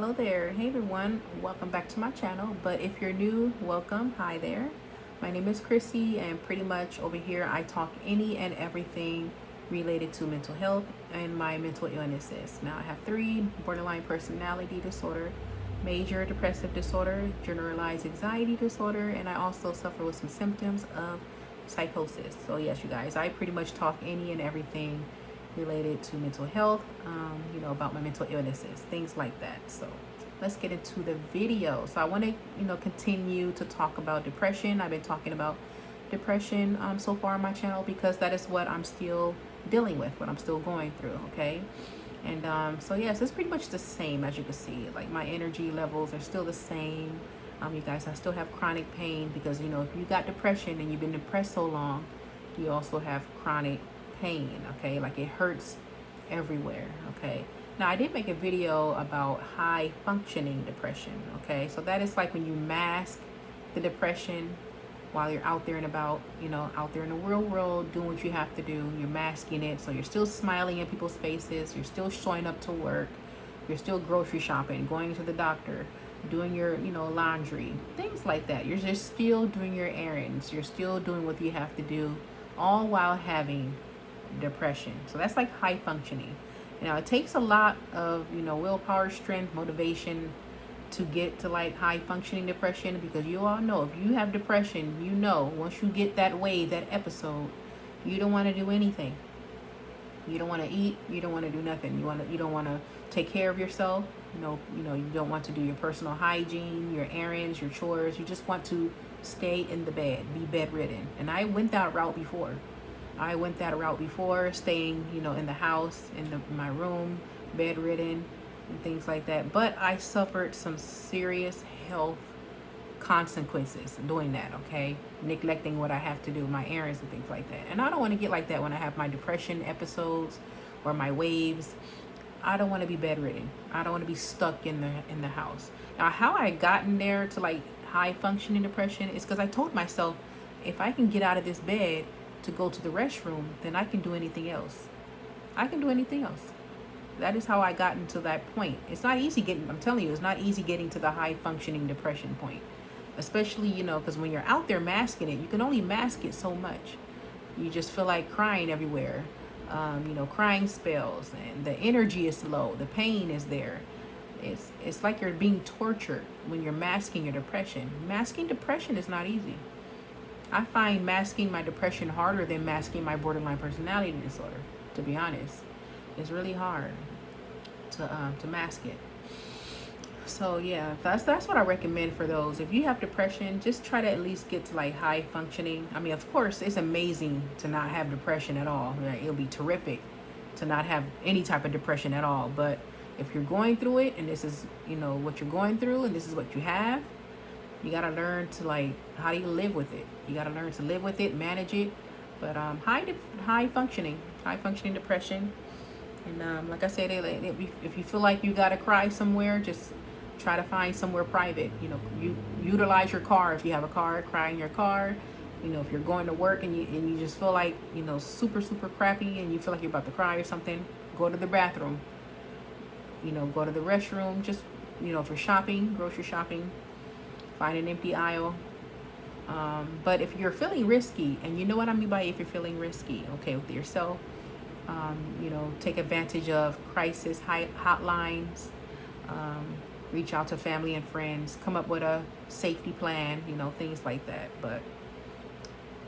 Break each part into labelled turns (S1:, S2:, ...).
S1: Hello there. Hey everyone. Welcome back to my channel. But if you're new, welcome. Hi there. My name is Chrissy, and pretty much over here I talk any and everything related to mental health and my mental illnesses. Now I have three: borderline personality disorder, major depressive disorder, generalized anxiety disorder, and I also suffer with some symptoms of psychosis. So yes, you guys, I pretty much talk any and everything related to mental health, about my mental illnesses, things like that. So let's get into the video. So I want to, continue to talk about depression. I've been talking about depression so far on my channel because that is what I'm still dealing with, what I'm still going through. Okay. And so yes, it's pretty much the same. As you can see, like my energy levels are still the same. You guys, I still have chronic pain because, if you got depression and you've been depressed so long, you also have chronic pain. Okay, like it hurts everywhere. Okay, now I did make a video about high functioning depression. Okay, so that is like when you mask the depression while you're out there and about, out there in the real world doing what you have to do. You're masking it, so you're still smiling in people's faces, you're still showing up to work, you're still grocery shopping, going to the doctor, doing your, laundry, things like that. You're just still doing your errands, you're still doing what you have to do, all while having depression. So that's like high functioning. Now it takes a lot of, willpower, strength, motivation to get to like high functioning depression, because you all know if you have depression, once you get that wave, that episode, you don't want to do anything. You don't want to eat, you don't want to do nothing. You don't want to take care of yourself. You don't want to do your personal hygiene, your errands, your chores. You just want to stay in the bed, be bedridden. And I went that route before. Staying, in the house, in my room, bedridden, and things like that. But I suffered some serious health consequences doing that, okay? Neglecting what I have to do, my errands and things like that. And I don't want to get like that when I have my depression episodes or my waves. I don't want to be bedridden. I don't want to be stuck in the house. Now, how I gotten there to like high functioning depression is because I told myself, if I can get out of this bed to go to the restroom, then I can do anything else. That is how I got into that point. It's not easy I'm telling you, it's not easy getting to the high functioning depression point. Especially, because when you're out there masking it, you can only mask it so much. You just feel like crying everywhere. Crying spells, and the energy is low, the pain is there. It's like you're being tortured when you're masking your depression. Masking depression is not easy. I find masking my depression harder than masking my borderline personality disorder, to be honest. It's really hard to mask it. So yeah, that's what I recommend for those. If you have depression, just try to at least get to like high functioning. I mean, of course, it's amazing to not have depression at all. Right? It'll be terrific to not have any type of depression at all. But if you're going through it, and this is, what you're going through, and this is what you have, you got to learn to like, how do you live with it? You got to learn to live with it, manage it. But high functioning depression. And like I said, if you feel like you got to cry somewhere, just try to find somewhere private. You utilize your car. If you have a car, cry in your car. If you're going to work and you just feel like, super, super crappy, and you feel like you're about to cry or something, go to the bathroom. Go to the restroom. Just, if you're shopping, grocery shopping, find an empty aisle. But if you're feeling risky, and you know what I mean by if you're feeling risky, okay, with yourself, take advantage of crisis hotlines, reach out to family and friends, come up with a safety plan, things like that. But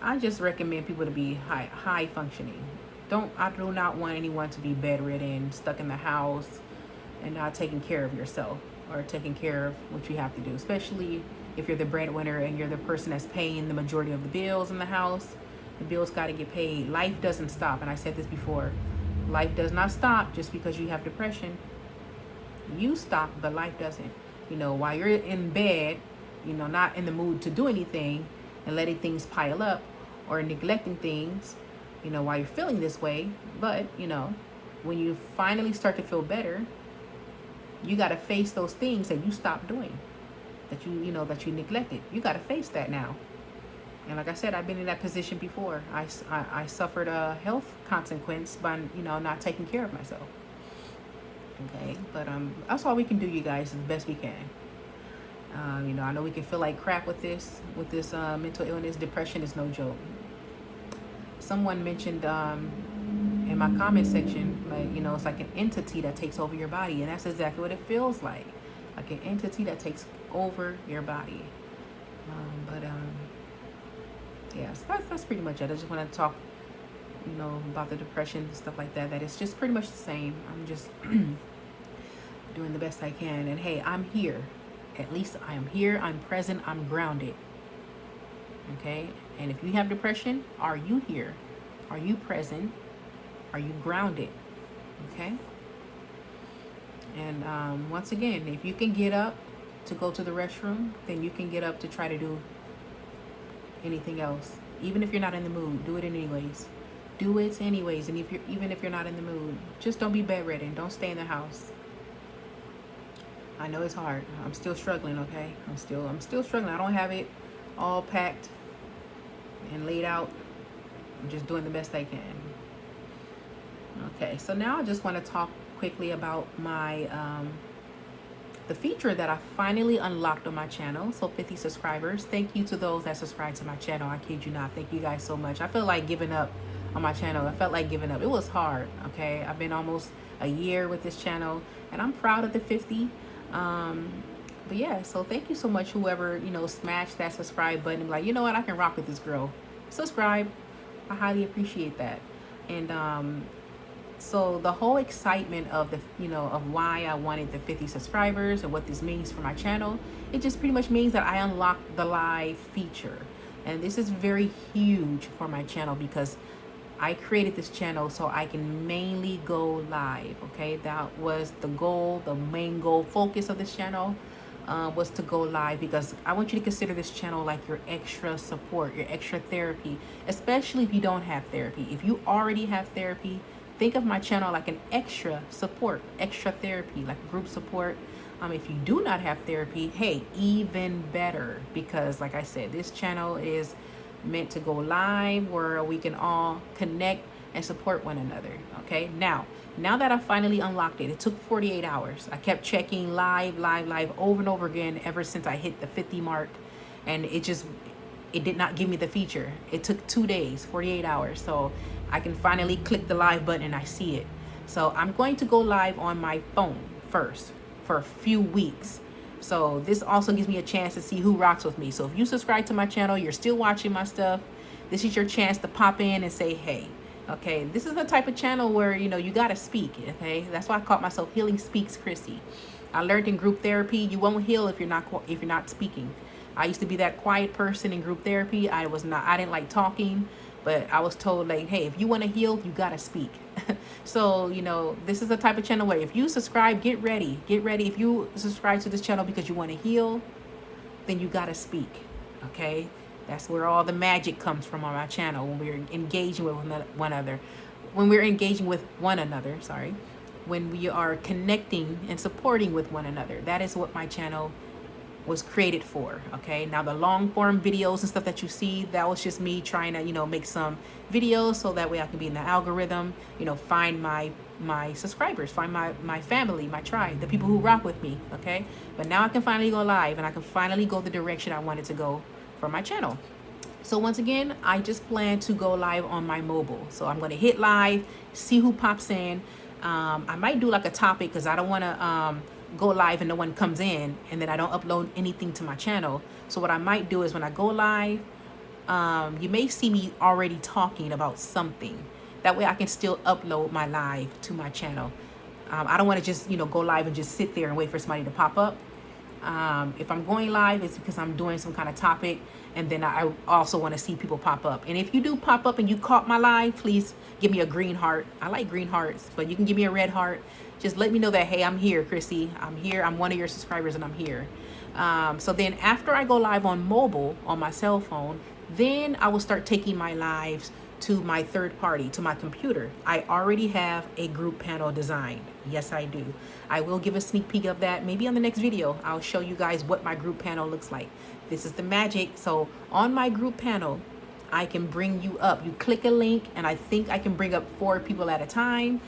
S1: I just recommend people to be high functioning. I do not want anyone to be bedridden, stuck in the house, and not taking care of yourself or taking care of what you have to do, especially if you're the breadwinner and you're the person that's paying the majority of the bills in the house. The bills got to get paid. Life doesn't stop. And I said this before. Life does not stop just because you have depression. You stop, but life doesn't. While you're in bed, not in the mood to do anything and letting things pile up or neglecting things, while you're feeling this way. But, when you finally start to feel better, you got to face those things that you stopped doing, that you neglected. You got to face that now. And like I said, I've been in that position before. I suffered a health consequence by, not taking care of myself. Okay, but that's all we can do, you guys, as best we can. I know we can feel like crap with this mental illness. Depression is no joke. Someone mentioned in my comment section, like, it's like an entity that takes over your body, and that's exactly what it feels like an entity that takes over your body. But yeah, so that's pretty much it. I just want to talk, about the depression and stuff like that. That it's just pretty much the same. I'm just doing the best I can, and hey, I'm here. At least I am here. I'm present. I'm grounded. Okay, and if you have depression, are you here? Are you present? Are you grounded? Okay. And once again, if you can get up to go to the restroom, then you can get up to try to do anything else. Even if you're not in the mood, do it anyways. Do it anyways. And even if you're not in the mood, just don't be bedridden. Don't stay in the house. I know it's hard. I'm still struggling. Okay, I'm still struggling. I don't have it all packed and laid out. I'm just doing the best I can. Okay, so now I just want to talk quickly about my the feature that I finally unlocked on my channel. So 50 subscribers. Thank you to those that subscribe to my channel. I kid you not. Thank you guys so much. I felt like giving up on my channel. I felt like giving up. It was hard. Okay, I've been almost a year with this channel, and I'm proud of the 50. But yeah, so thank you so much, whoever smashed that subscribe button. Like, you know what, I can rock with this girl. Subscribe. I highly appreciate that. And so the whole excitement of of why I wanted the 50 subscribers and what this means for my channel, it just pretty much means that I unlocked the live feature. And this is very huge for my channel because I created this channel so I can mainly go live. Okay, that was the goal, the main goal, focus of this channel was to go live, because I want you to consider this channel like your extra support, your extra therapy, especially if you don't have therapy. If you already have therapy, think of my channel like an extra support, extra therapy, like group support. If you do not have therapy, hey, even better, because like I said, this channel is meant to go live where we can all connect and support one another. Okay, now that I finally unlocked it, it took 48 hours. I kept checking live over and over again ever since I hit the 50 mark, and it did not give me the feature. It took 2 days, 48 hours, so I can finally click the live button and I see it. So I'm going to go live on my phone first for a few weeks. So this also gives me a chance to see who rocks with me. So if you subscribe to my channel, you're still watching my stuff, this is your chance to pop in and say, hey, okay, this is the type of channel where, you got to speak. Okay, that's why I called myself Healing Speaks Chrissy. I learned in group therapy, you won't heal if you're not speaking. I used to be that quiet person in group therapy. I didn't like talking, but I was told, like, hey, if you want to heal, you got to speak. So, this is the type of channel where if you subscribe, get ready. If you subscribe to this channel because you want to heal, then you got to speak. Okay, that's where all the magic comes from on my channel, when we're engaging with one another, when we are connecting and supporting with one another. That is what my channel was created for. Okay, now the long form videos and stuff that you see, that was just me trying to make some videos so that way I can be in the algorithm, find my subscribers, find my family, my tribe, the people who rock with me. Okay, but now I can finally go live, and I can finally go the direction I wanted to go for my channel. So once again, I just plan to go live on my mobile. So I'm going to hit live, see who pops in. I might do like a topic, because I don't want to go live and no one comes in and then I don't upload anything to my channel. So what I might do is, when I go live, you may see me already talking about something. That way I can still upload my live to my channel. I don't want to just go live and just sit there and wait for somebody to pop up. If I'm going live, it's because I'm doing some kind of topic, and then I also want to see people pop up. And if you do pop up and you caught my live, please give me a green heart. I like green hearts, but you can give me a red heart. Just let me know that, hey, I'm here, Chrissy. I'm here. I'm one of your subscribers, and I'm here. So then after I go live on mobile, on my cell phone, then I will start taking my lives to my third party, to my computer. I already have a group panel designed. Yes, I do. I will give a sneak peek of that. Maybe on the next video, I'll show you guys what my group panel looks like. This is the magic. So on my group panel, I can bring you up. You click a link, and I think I can bring up 4 people at a time.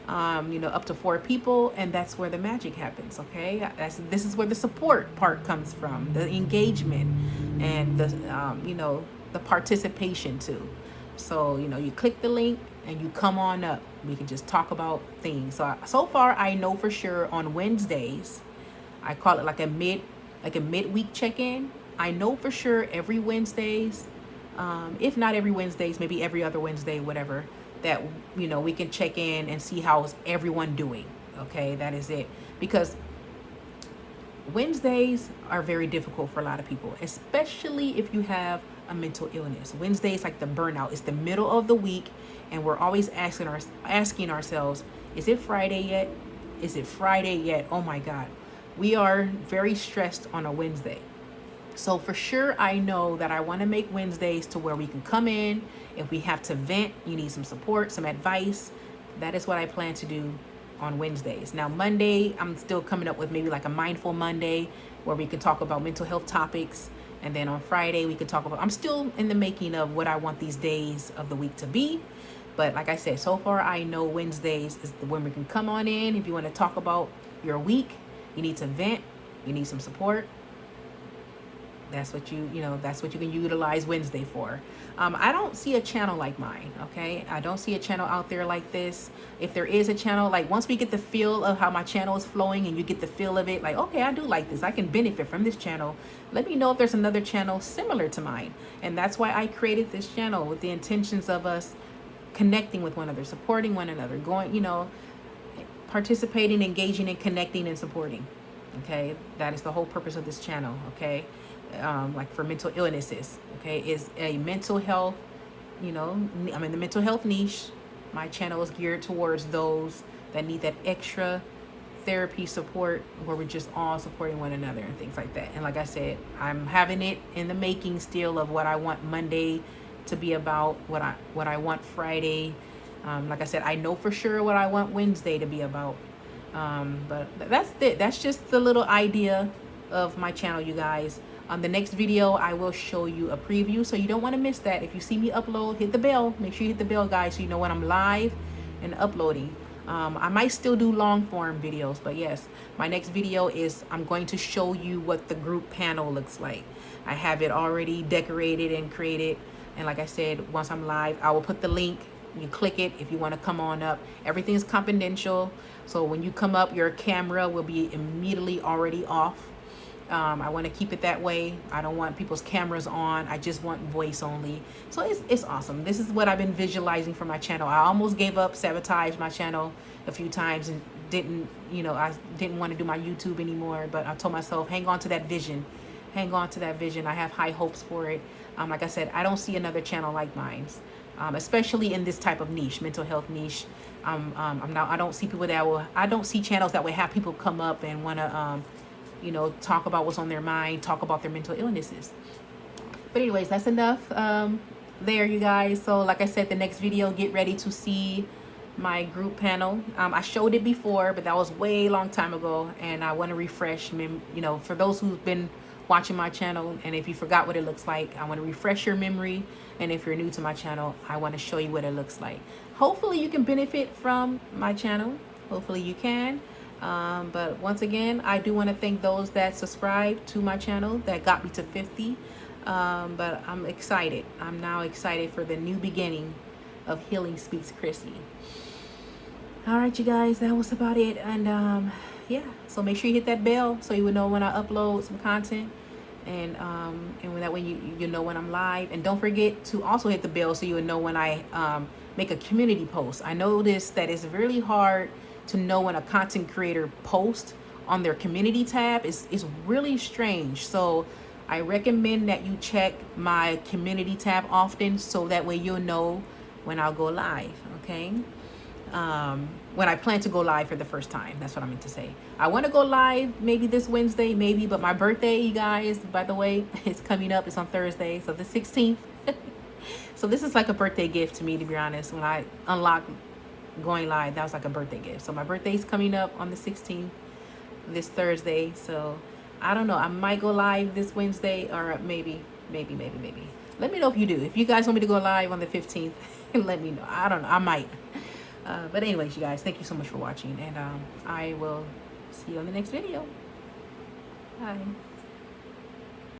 S1: up to 4 people, and that's where the magic happens. Okay, this is where the support part comes from, the engagement, and the participation too. So you click the link and you come on up. We can just talk about things. So far, I know for sure on Wednesdays, I call it like a midweek check-in. I know for sure every Wednesdays, if not every Wednesdays, maybe every other Wednesday, whatever, that we can check in and see how's everyone doing. Okay, that is it. Because Wednesdays are very difficult for a lot of people, especially if you have a mental illness. Wednesdays, like the burnout, it's the middle of the week, and we're always asking ourselves, is it Friday yet? Is it Friday yet? Oh my God, we are very stressed on a Wednesday. So for sure, I know that I want to make Wednesdays to where we can come in. If we have to vent, you need some support, some advice, that is what I plan to do on Wednesdays. Now, Monday, I'm still coming up with maybe like a mindful Monday where we can talk about mental health topics. And then on Friday, we could talk about, I'm still in the making of what I want these days of the week to be. But like I said, so far, I know Wednesdays is when we can come on in. If you want to talk about your week, you need to vent, you need some support. That's what that's what you can utilize Wednesday for. I don't see a channel like mine. Okay, I don't see a channel out there like this. If there is a channel, like once we get the feel of how my channel is flowing and you get the feel of it, like, okay, I do like this, I can benefit from this channel, let me know if there's another channel similar to mine. And that's why I created this channel, with the intentions of us connecting with one another, supporting one another, participating, engaging, and connecting and supporting. Okay, that is the whole purpose of this channel. Okay, like for mental illnesses. Okay, is a mental health, I'm in the mental health niche. My channel is geared towards those that need that extra therapy support, where we're just all supporting one another and things like that. And like I said, I'm having it in the making still of what I want Monday to be about, what I want Friday. Like I said, I know for sure what I want Wednesday to be about. But that's it. That's just the little idea of my channel, you guys. On the next video, I will show you a preview, so you don't want to miss that. If you see me upload, hit the bell. Make sure you hit the bell, guys, so you know when I'm live and uploading. I might still do long form videos, but yes, my next video is I'm going to show you what the group panel looks like. I have it already decorated and created. And like I said, once I'm live, I will put the link. You click it if you want to come on up. Everything is confidential. So when you come up, your camera will be immediately already off. I want to keep it that way. I don't want people's cameras on. I just want voice only. So it's awesome. This is what I've been visualizing for my channel. I almost gave up, sabotaged my channel a few times, and I didn't want to do my YouTube anymore. But I told myself, hang on to that vision. Hang on to that vision. I have high hopes for it. Like I said, I don't see another channel like mine, especially in this type of niche, mental health niche. I don't see I don't see channels that would have people come up and want to, talk about what's on their mind, talk about their mental illnesses. But anyways, that's enough there, you guys. So like I said, the next video, get ready to see my group panel. I showed it before, but that was way long time ago, and I want to refresh, for those who've been watching my channel, and if you forgot what it looks like, I want to refresh your memory. And if you're new to my channel, I want to show you what it looks like. Hopefully you can benefit from my channel. Hopefully you can. But once again, I do want to thank those that subscribed to my channel that got me to 50. But I'm excited. I'm now excited for the new beginning of Healing Speaks Chrissy. All right, you guys, that was about it. And yeah, so make sure you hit that bell so you would know when I upload some content, and that way you know when I'm live. And don't forget to also hit the bell so you would know when I make a community post. I noticed that it's really hard to know when a content creator posts on their community tab. Is really strange. So I recommend that you check my community tab often, so that way you'll know when I'll go live. Okay, when I plan to go live for the first time. That's what I meant to say. I want to go live maybe this Wednesday, maybe, but my birthday, you guys, by the way, is coming up. It's on Thursday, so the 16th. So this is like a birthday gift to me, to be honest. When I unlocked going live, that was like a birthday gift. So my birthday's coming up on the 16th, this Thursday. So I don't know, I might go live this Wednesday, or maybe. Let me know if you do. If you guys want me to go live on the 15th, let me know. I don't know, I might. But anyways, you guys, thank you so much for watching, and I will see you on the next video. Bye.